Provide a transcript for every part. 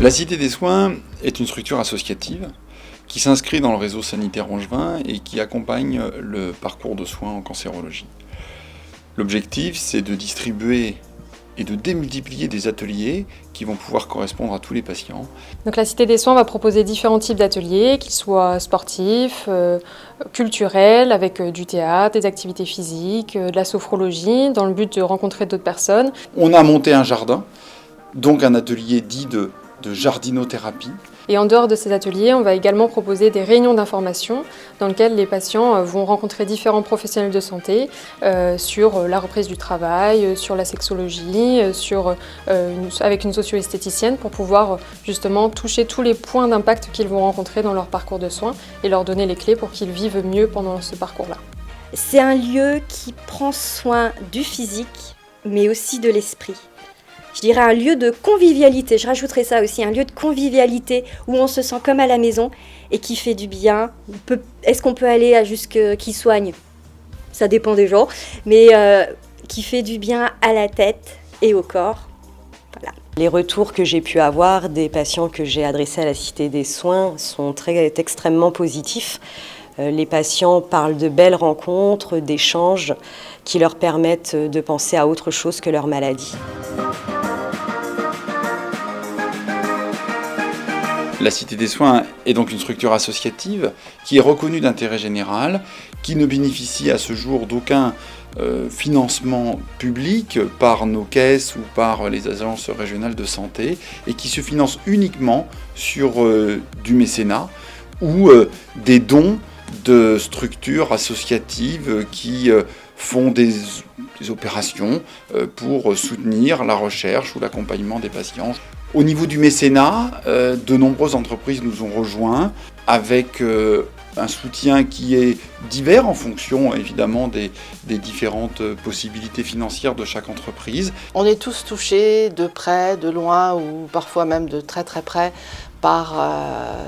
La Cité des Soins est une structure associative qui s'inscrit dans le réseau sanitaire angevin et qui accompagne le parcours de soins en cancérologie. L'objectif, c'est de distribuer et de démultiplier des ateliers qui vont pouvoir correspondre à tous les patients. Donc la Cité des Soins va proposer différents types d'ateliers, qu'ils soient sportifs, culturels, avec du théâtre, des activités physiques, de la sophrologie, dans le but de rencontrer d'autres personnes. On a monté un jardin, donc un atelier dit de jardinothérapie. Et en dehors de ces ateliers, on va également proposer des réunions d'information dans lesquelles les patients vont rencontrer différents professionnels de santé sur la reprise du travail, sur la sexologie, avec une socio-esthéticienne pour pouvoir justement toucher tous les points d'impact qu'ils vont rencontrer dans leur parcours de soins et leur donner les clés pour qu'ils vivent mieux pendant ce parcours-là. C'est un lieu qui prend soin du physique, mais aussi de l'esprit. Je dirais un lieu de convivialité, je rajouterais ça aussi, un lieu de convivialité où on se sent comme à la maison et qui fait du bien. Est-ce qu'on peut aller qui soigne? Ça dépend des gens, mais qui fait du bien à la tête et au corps. Voilà. Les retours que j'ai pu avoir des patients que j'ai adressés à la Cité des Soins sont extrêmement positifs. Les patients parlent de belles rencontres, d'échanges qui leur permettent de penser à autre chose que leur maladie. La Cité des Soins est donc une structure associative qui est reconnue d'intérêt général, qui ne bénéficie à ce jour d'aucun financement public par nos caisses ou par les agences régionales de santé et qui se finance uniquement sur du mécénat ou des dons de structures associatives qui font des opérations pour soutenir la recherche ou l'accompagnement des patients. Au niveau du mécénat, de nombreuses entreprises nous ont rejoints avec un soutien qui est divers en fonction évidemment des différentes possibilités financières de chaque entreprise. On est tous touchés de près, de loin ou parfois même de très très près par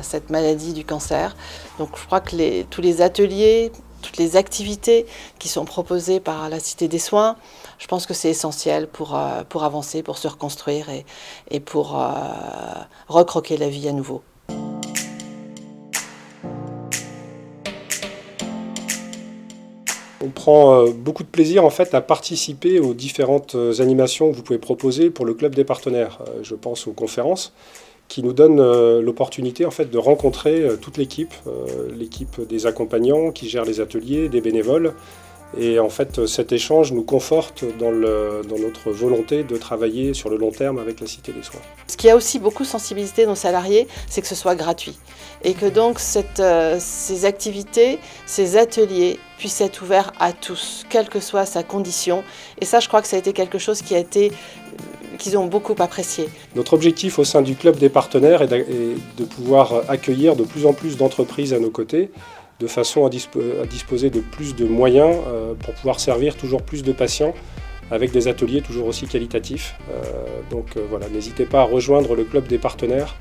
cette maladie du cancer. Donc je crois que tous les ateliers, toutes les activités qui sont proposées par la Cité des Soins, je pense que c'est essentiel pour avancer, pour se reconstruire et pour recroquer la vie à nouveau. On prend beaucoup de plaisir en fait à participer aux différentes animations que vous pouvez proposer pour le club des partenaires. Je pense aux conférences qui nous donnent l'opportunité en fait de rencontrer toute l'équipe, l'équipe des accompagnants qui gèrent les ateliers, des bénévoles. Et en fait, cet échange nous conforte dans notre volonté de travailler sur le long terme avec la Cité des Soins. Ce qui a aussi beaucoup sensibilisé nos salariés, c'est que ce soit gratuit. Et que donc ces activités, ces ateliers puissent être ouverts à tous, quelle que soit sa condition. Et ça, je crois que ça a été quelque chose qu'ils ont beaucoup apprécié. Notre objectif au sein du club des partenaires est de pouvoir accueillir de plus en plus d'entreprises à nos côtés, de façon à disposer de plus de moyens pour pouvoir servir toujours plus de patients avec des ateliers toujours aussi qualitatifs. Donc voilà, n'hésitez pas à rejoindre le club des partenaires.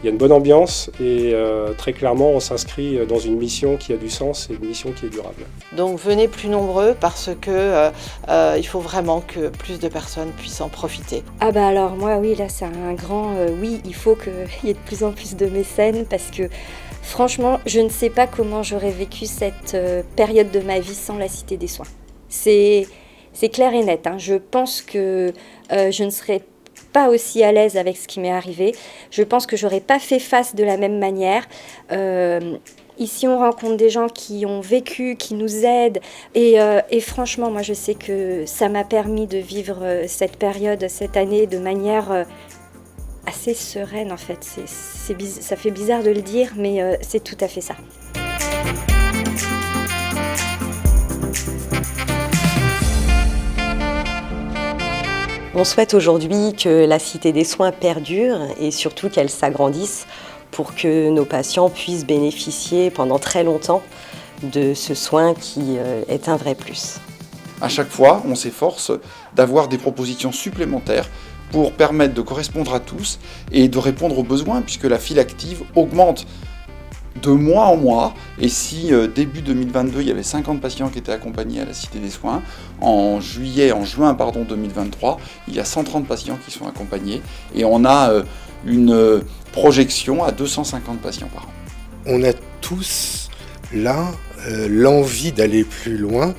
Il y a une bonne ambiance et très clairement on s'inscrit dans une mission qui a du sens et une mission qui est durable. Donc venez plus nombreux parce que il faut vraiment que plus de personnes puissent en profiter. Ah bah alors moi oui, là c'est un grand oui, il faut qu'il y ait de plus en plus de mécènes parce que franchement, je ne sais pas comment j'aurais vécu cette période de ma vie sans la Cité des Soins. C'est clair et net, hein. Je pense que je ne serais pas aussi à l'aise avec ce qui m'est arrivé. Je pense que j'aurais pas fait face de la même manière. Ici, on rencontre des gens qui ont vécu, qui nous aident. Et franchement, moi, je sais que ça m'a permis de vivre cette période, cette année de manière assez sereine, en fait. Ça fait bizarre de le dire, mais c'est tout à fait ça. On souhaite aujourd'hui que la Cité des Soins perdure et surtout qu'elle s'agrandisse pour que nos patients puissent bénéficier pendant très longtemps de ce soin qui est un vrai plus. À chaque fois, on s'efforce d'avoir des propositions supplémentaires pour permettre de correspondre à tous et de répondre aux besoins puisque la file active augmente de mois en mois. Et si début 2022, il y avait 50 patients qui étaient accompagnés à la Cité des Soins, en juin 2023, il y a 130 patients qui sont accompagnés. Et on a une projection à 250 patients par an. On a tous là l'envie d'aller plus loin,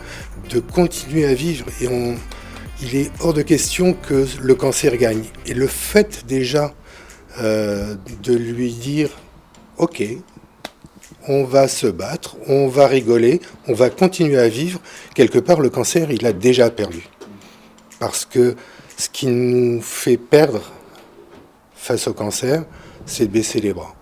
de continuer à vivre. Et il est hors de question que le cancer gagne. Et le fait déjà de lui dire « Ok, on va se battre, on va rigoler, on va continuer à vivre », quelque part le cancer, il a déjà perdu. Parce que ce qui nous fait perdre face au cancer, c'est de baisser les bras.